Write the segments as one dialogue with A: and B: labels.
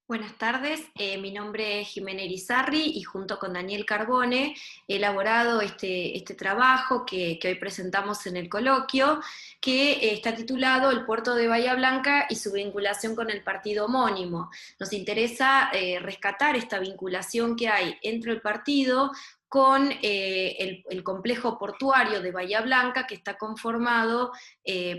A: Buenas tardes, mi nombre es Jimena Irizarry y junto con Daniel Carbone he elaborado este trabajo que hoy presentamos en el coloquio, que está titulado El puerto de Bahía Blanca y su vinculación con el partido homónimo. Nos interesa rescatar esta vinculación que hay entre el partido con el complejo portuario de Bahía Blanca, que está conformado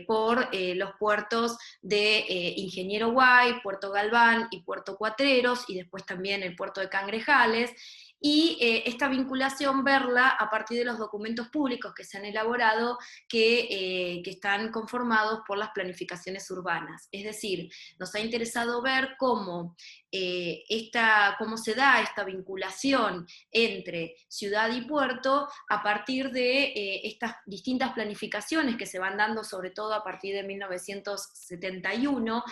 A: por los puertos de Ingeniero Guay, Puerto Galván y Puerto Cuatreros, y después también el puerto de Cangrejales, y esta vinculación verla a partir de los documentos públicos que se han elaborado que están conformados por las planificaciones urbanas. Es decir, nos ha interesado ver cómo se da esta vinculación entre ciudad y puerto a partir de estas distintas planificaciones que se van dando, sobre todo a partir de 1971,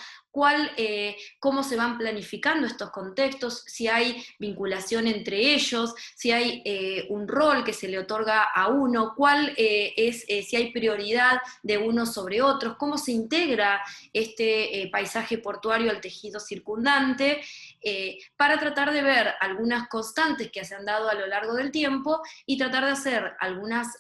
A: cómo se van planificando estos contextos, si hay vinculación entre ellos, si hay un rol que se le otorga a uno, si hay prioridad de unos sobre otros, cómo se integra este paisaje portuario al tejido circundante, para tratar de ver algunas constantes que se han dado a lo largo del tiempo y tratar de hacer algunas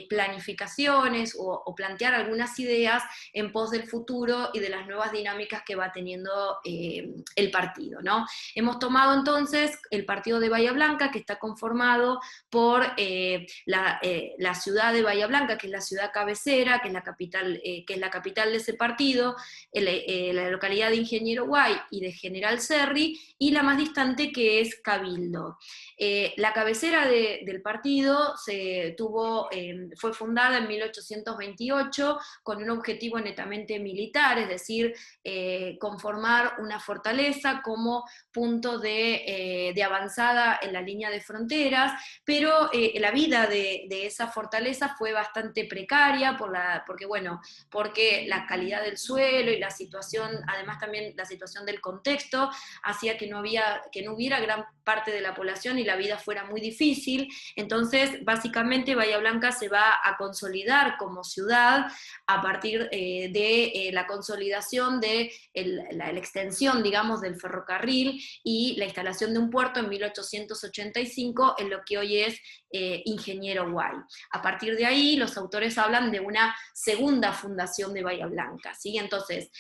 A: planificaciones o plantear algunas ideas en pos del futuro y de las nuevas dinámicas que va teniendo el partido, ¿no? Hemos tomado entonces el partido de Bahía Blanca, que está conformado por la ciudad de Bahía Blanca, que es la ciudad cabecera, que es la capital de ese partido, la localidad de Ingeniero Guay y de General Serri, y la más distante, que es Cabildo. La cabecera del partido fue fundada en 1828 con un objetivo netamente militar, es decir, conformar una fortaleza como punto de avanzada en la línea de fronteras, pero la vida de esa fortaleza fue bastante precaria porque la calidad del suelo y la situación, además también la situación del contexto, hacía que no hubiera gran parte de la población y la vida fuera muy difícil. Entonces, básicamente, Bahía Blanca se va a consolidar como ciudad a partir de la consolidación de la extensión, digamos, del ferrocarril y la instalación de un puerto en 1885 en lo que hoy es Ingeniero Guay. A partir de ahí, los autores hablan de una segunda fundación de Bahía Blanca, ¿sí? Entonces,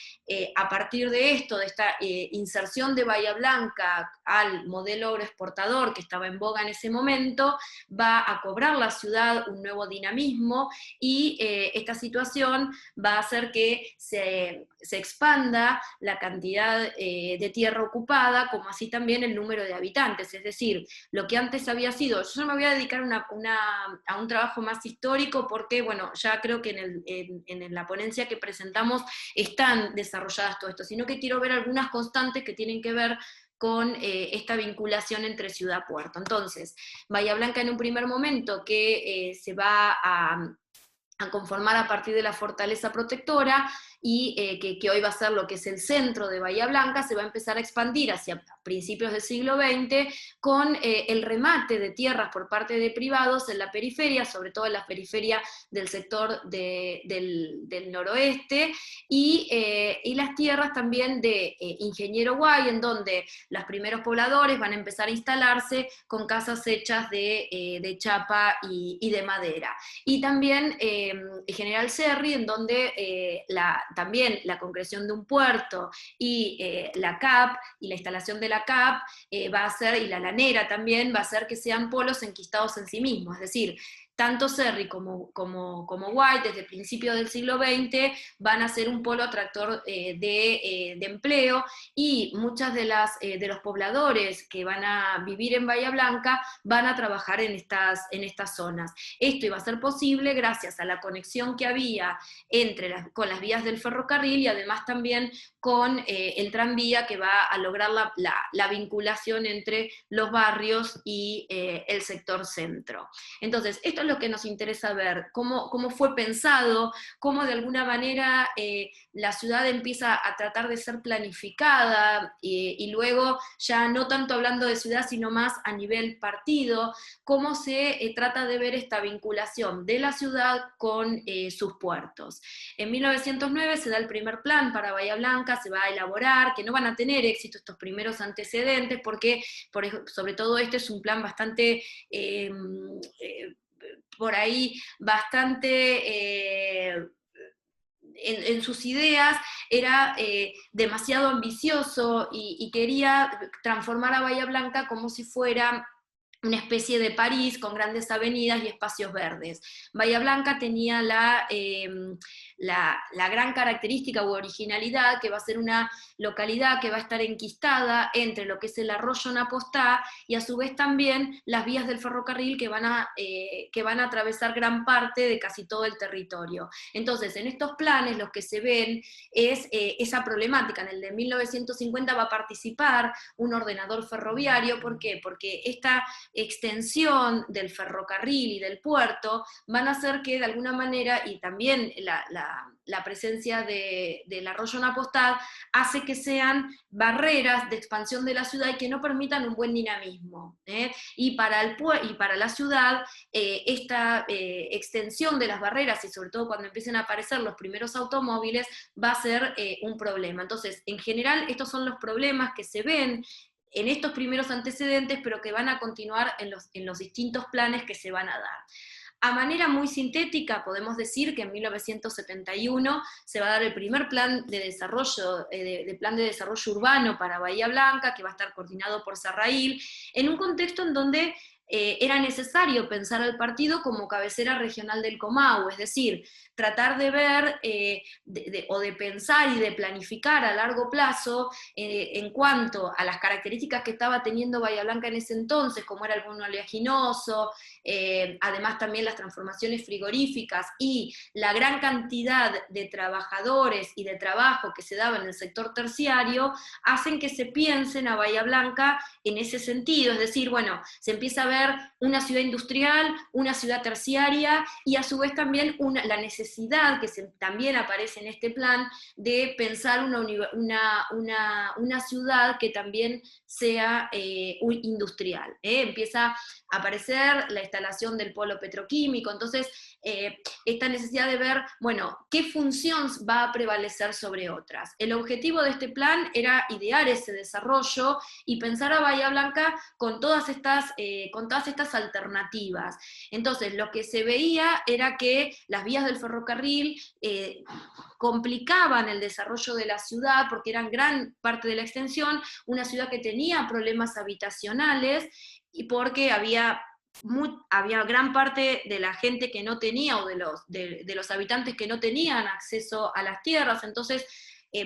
A: a partir de esto, de esta inserción de Bahía Blanca al modelo agroexportador que estaba en boga en ese momento, va a cobrar la ciudad un nuevo dinamismo y esta situación va a hacer que se expanda la cantidad de tierra ocupada, como así también el número de habitantes. Es decir, lo que antes había sido, yo me voy a dedicar a un trabajo más histórico porque, bueno, ya creo que en la ponencia que presentamos están desarrolladas todo esto, sino que quiero ver algunas constantes que tienen que ver con esta vinculación entre ciudad-puerto. Entonces, Bahía Blanca en un primer momento que se va a conformar a partir de la fortaleza protectora y que hoy va a ser lo que es el centro de Bahía Blanca, se va a empezar a expandir hacia principios del siglo XX con el remate de tierras por parte de privados en la periferia, sobre todo en la periferia del sector del noroeste, y las tierras también de Ingeniero Guay, en donde los primeros pobladores van a empezar a instalarse con casas hechas de chapa y de madera. Y también General Serri, en donde también la concreción de un puerto y la CAP y la instalación de la CAP va a ser, y la lanera también, va a hacer que sean polos enquistados en sí mismos, es decir, tanto Serri como White, desde el principio del siglo XX, van a ser un polo atractor de empleo, y muchas de los pobladores que van a vivir en Bahía Blanca van a trabajar en estas zonas. Esto iba a ser posible gracias a la conexión que había con las vías del ferrocarril y además también con el tranvía, que va a lograr la vinculación entre los barrios y el sector centro. Entonces, esto es lo que nos interesa ver, cómo fue pensado, cómo de alguna manera la ciudad empieza a tratar de ser planificada, y luego ya no tanto hablando de ciudad, sino más a nivel partido, cómo se trata de ver esta vinculación de la ciudad con sus puertos. En 1909 se da el primer plan para Bahía Blanca, se va a elaborar, que no van a tener éxito estos primeros antecedentes, porque sobre todo este es un plan bastante, por ahí, bastante... en sus ideas era demasiado ambicioso y quería transformar a Bahía Blanca como si fuera una especie de París con grandes avenidas y espacios verdes. Bahía Blanca tenía la gran característica u originalidad que va a ser una localidad que va a estar enquistada entre lo que es el arroyo Napostá y a su vez también las vías del ferrocarril que van a atravesar gran parte de casi todo el territorio. Entonces, en estos planes lo que se ven es esa problemática. En el de 1950 va a participar un ordenador ferroviario. ¿Por qué? Porque esta extensión del ferrocarril y del puerto van a hacer que de alguna manera, y también la presencia del arroyo Napostad, hace que sean barreras de expansión de la ciudad y que no permitan un buen dinamismo. Y para la ciudad, esta extensión de las barreras, y sobre todo cuando empiecen a aparecer los primeros automóviles, va a ser un problema. Entonces, en general, estos son los problemas que se ven en estos primeros antecedentes, pero que van a continuar en los distintos planes que se van a dar. A manera muy sintética, podemos decir que en 1971 se va a dar el primer plan de desarrollo, plan de desarrollo urbano para Bahía Blanca, que va a estar coordinado por Sarrail, en un contexto en donde era necesario pensar al partido como cabecera regional del Comahue, es decir, tratar de ver o de pensar y de planificar a largo plazo en cuanto a las características que estaba teniendo Bahía Blanca en ese entonces, como era el bono oleaginoso, además también las transformaciones frigoríficas y la gran cantidad de trabajadores y de trabajo que se daba en el sector terciario, hacen que se piensen a Bahía Blanca en ese sentido, es decir, bueno, se empieza a ver una ciudad industrial, una ciudad terciaria, y a su vez también la necesidad que también aparece en este plan de pensar una ciudad que también sea industrial. Empieza a aparecer la instalación del polo petroquímico, entonces esta necesidad de ver, bueno, qué función va a prevalecer sobre otras. El objetivo de este plan era idear ese desarrollo y pensar a Bahía Blanca con todas estas alternativas. Entonces, lo que se veía era que las vías del ferrocarril complicaban el desarrollo de la ciudad porque eran gran parte de la extensión, una ciudad que tenía problemas habitacionales y porque había gran parte de la gente que no tenía, o de los habitantes que no tenían acceso a las tierras. Entonces,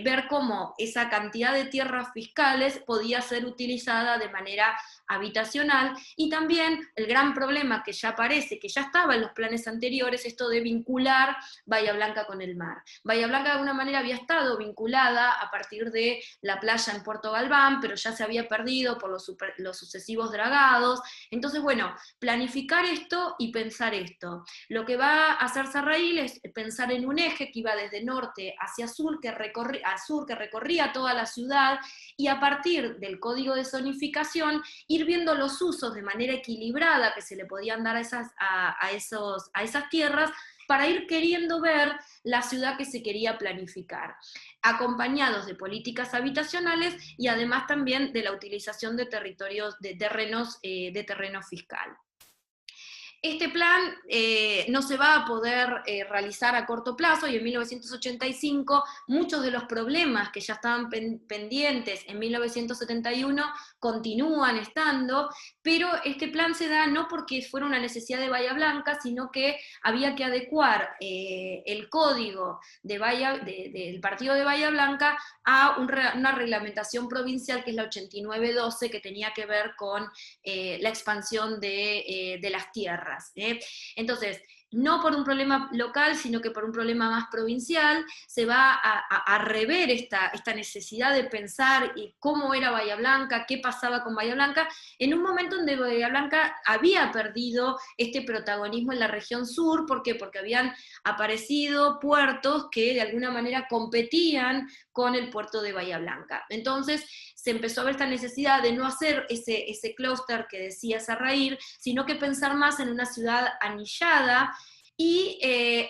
A: ver cómo esa cantidad de tierras fiscales podía ser utilizada de manera habitacional, y también el gran problema que ya aparece, que ya estaba en los planes anteriores, esto de vincular Bahía Blanca con el mar. Bahía Blanca de alguna manera había estado vinculada a partir de la playa en Puerto Galván, pero ya se había perdido por los sucesivos dragados. Entonces, bueno, planificar esto y pensar esto. Lo que va a hacer Sarrail es pensar en un eje que iba desde norte hacia sur, que recorría toda la ciudad, y a partir del código de zonificación ir viendo los usos de manera equilibrada que se le podían dar a esas tierras, para ir queriendo ver la ciudad que se quería planificar, acompañados de políticas habitacionales y además también de la utilización de terreno fiscal. Este plan no se va a poder realizar a corto plazo, y en 1985 muchos de los problemas que ya estaban pendientes en 1971 continúan estando, pero este plan se da no porque fuera una necesidad de Bahía Blanca, sino que había que adecuar el código del partido de Bahía Blanca a una reglamentación provincial que es la 8912, que tenía que ver con la expansión de las tierras. Entonces, no por un problema local, sino que por un problema más provincial, se va a rever esta necesidad de pensar cómo era Bahía Blanca, qué pasaba con Bahía Blanca, en un momento donde Bahía Blanca había perdido este protagonismo en la región sur. ¿Por qué? Porque habían aparecido puertos que de alguna manera competían con el puerto de Bahía Blanca. Entonces se empezó a ver esta necesidad de no hacer ese clúster que decía Sarraír, sino que pensar más en una ciudad anillada, y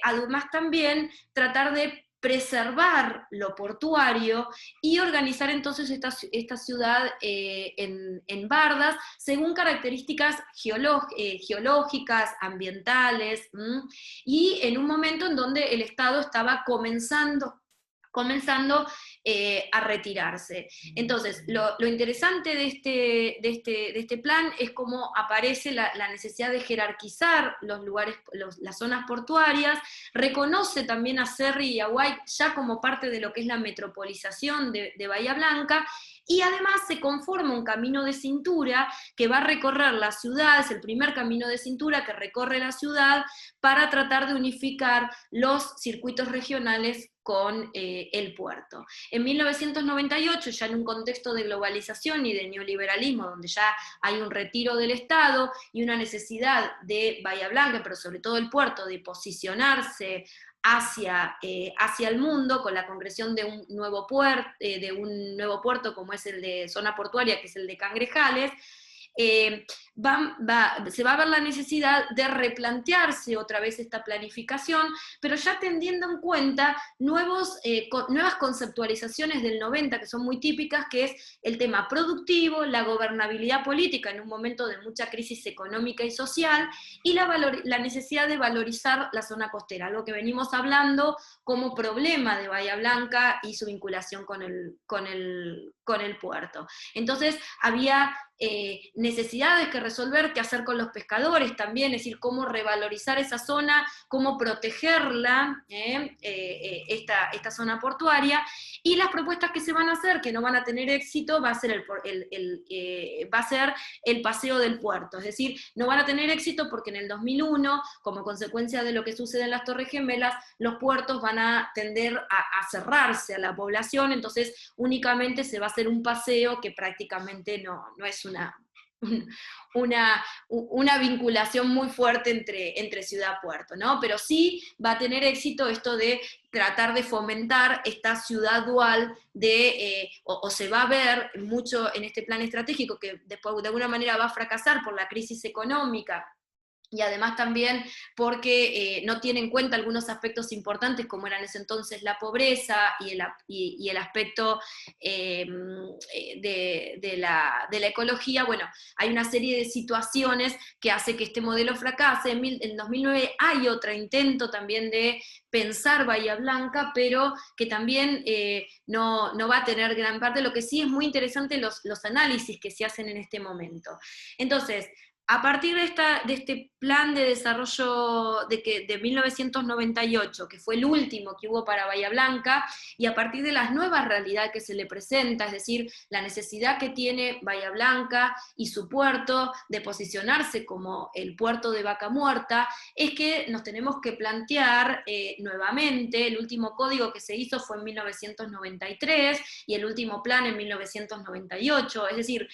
A: además también tratar de preservar lo portuario y organizar entonces esta ciudad en bardas según características geológicas, ambientales, y en un momento en donde el Estado estaba comenzando a retirarse. Entonces, lo interesante de este plan es cómo aparece la necesidad de jerarquizar los lugares, las zonas portuarias, reconoce también a Cerri y a White ya como parte de lo que es la metropolización de Bahía Blanca, y además se conforma un camino de cintura que va a recorrer la ciudad, es el primer camino de cintura que recorre la ciudad para tratar de unificar los circuitos regionales con el puerto. En 1998, ya en un contexto de globalización y de neoliberalismo, donde ya hay un retiro del Estado y una necesidad de Bahía Blanca, pero sobre todo el puerto, de posicionarse hacia el mundo, con la concreción de un nuevo puerto como es el de zona portuaria, que es el de Cangrejales, se va a ver la necesidad de replantearse otra vez esta planificación, pero ya teniendo en cuenta nuevas conceptualizaciones del 90 que son muy típicas, que es el tema productivo, la gobernabilidad política en un momento de mucha crisis económica y social, y la necesidad de valorizar la zona costera, algo que venimos hablando como problema de Bahía Blanca y su vinculación con el puerto. Entonces había necesidades que resolver, qué hacer con los pescadores también, es decir, cómo revalorizar esa zona, cómo protegerla, esta zona portuaria, y las propuestas que se van a hacer, que no van a tener éxito, va a ser el paseo del puerto, es decir, no van a tener éxito porque en el 2001, como consecuencia de lo que sucede en las Torres Gemelas, los puertos van a tender a cerrarse a la población, entonces únicamente se va a hacer un paseo que prácticamente no es una vinculación muy fuerte entre ciudad-puerto, ¿no? Pero sí va a tener éxito esto de tratar de fomentar esta ciudad dual o se va a ver mucho en este plan estratégico que después de alguna manera va a fracasar por la crisis económica, y además también porque no tiene en cuenta algunos aspectos importantes como eran en ese entonces la pobreza y el aspecto de la ecología. Bueno, hay una serie de situaciones que hace que este modelo fracase. En 2009 hay otro intento también de pensar Bahía Blanca, pero que también no va a tener gran parte. Lo que sí es muy interesante los análisis que se hacen en este momento. Entonces, a partir de este plan de desarrollo de 1998, que fue el último que hubo para Bahía Blanca, y a partir de las nuevas realidades que se le presenta, es decir, la necesidad que tiene Bahía Blanca y su puerto de posicionarse como el puerto de Vaca Muerta, es que nos tenemos que plantear nuevamente. El último código que se hizo fue en 1993 y el último plan en 1998, es decir,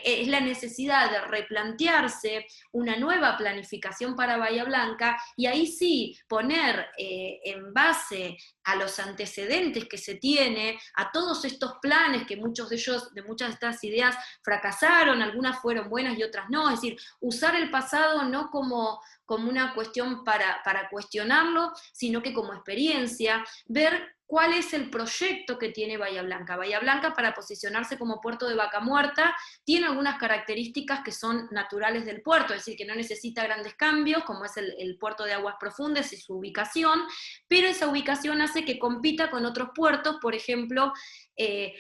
A: es la necesidad de replantearse una nueva planificación para Bahía Blanca, y ahí sí poner en base a los antecedentes que se tiene, a todos estos planes que muchos de muchas de estas ideas fracasaron, algunas fueron buenas y otras no, es decir, usar el pasado no como una cuestión para cuestionarlo, sino que como experiencia, ver cuál es el proyecto que tiene Bahía Blanca. Bahía Blanca, para posicionarse como puerto de Vaca Muerta, tiene algunas características que son naturales del puerto, es decir, que no necesita grandes cambios, como es el puerto de aguas profundas y su ubicación, pero esa ubicación hace que compita con otros puertos, por ejemplo,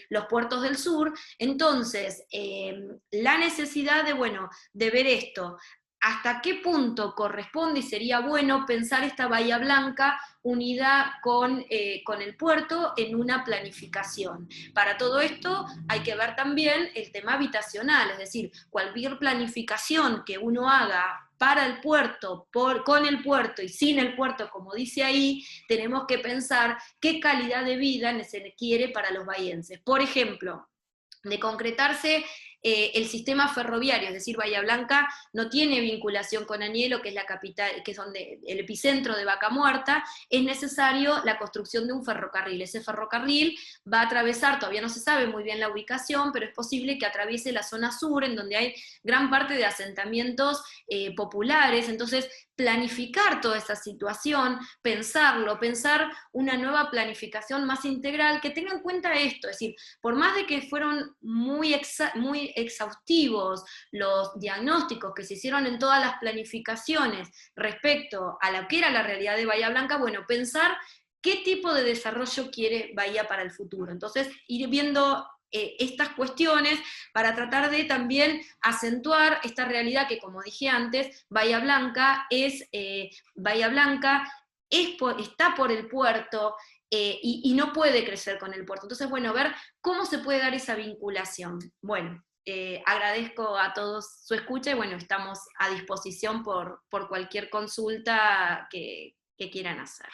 A: los puertos del sur. Entonces, la necesidad de ver esto, hasta qué punto corresponde y sería bueno pensar esta Bahía Blanca unida con el puerto en una planificación. Para todo esto hay que ver también el tema habitacional, es decir, cualquier planificación que uno haga para el puerto, con el puerto y sin el puerto, como dice ahí, tenemos que pensar qué calidad de vida se quiere para los bahienses. Por ejemplo, de concretarse el sistema ferroviario, es decir, Bahía Blanca no tiene vinculación con Anielo, que es la capital, que es donde el epicentro de Vaca Muerta, es necesario la construcción de un ferrocarril. Ese ferrocarril va a atravesar, todavía no se sabe muy bien la ubicación, pero es posible que atraviese la zona sur, en donde hay gran parte de asentamientos populares. Entonces, planificar toda esa situación, pensarlo, pensar una nueva planificación más integral que tenga en cuenta esto, es decir, por más de que fueron muy exhaustivos los diagnósticos que se hicieron en todas las planificaciones respecto a lo que era la realidad de Bahía Blanca, bueno, pensar qué tipo de desarrollo quiere Bahía para el futuro. Entonces, ir viendo estas cuestiones para tratar de también acentuar esta realidad que, como dije antes, Bahía Blanca está por el puerto, y no puede crecer con el puerto. Entonces, bueno, ver cómo se puede dar esa vinculación. Bueno, agradezco a todos su escucha y bueno, estamos a disposición por cualquier consulta que quieran hacer.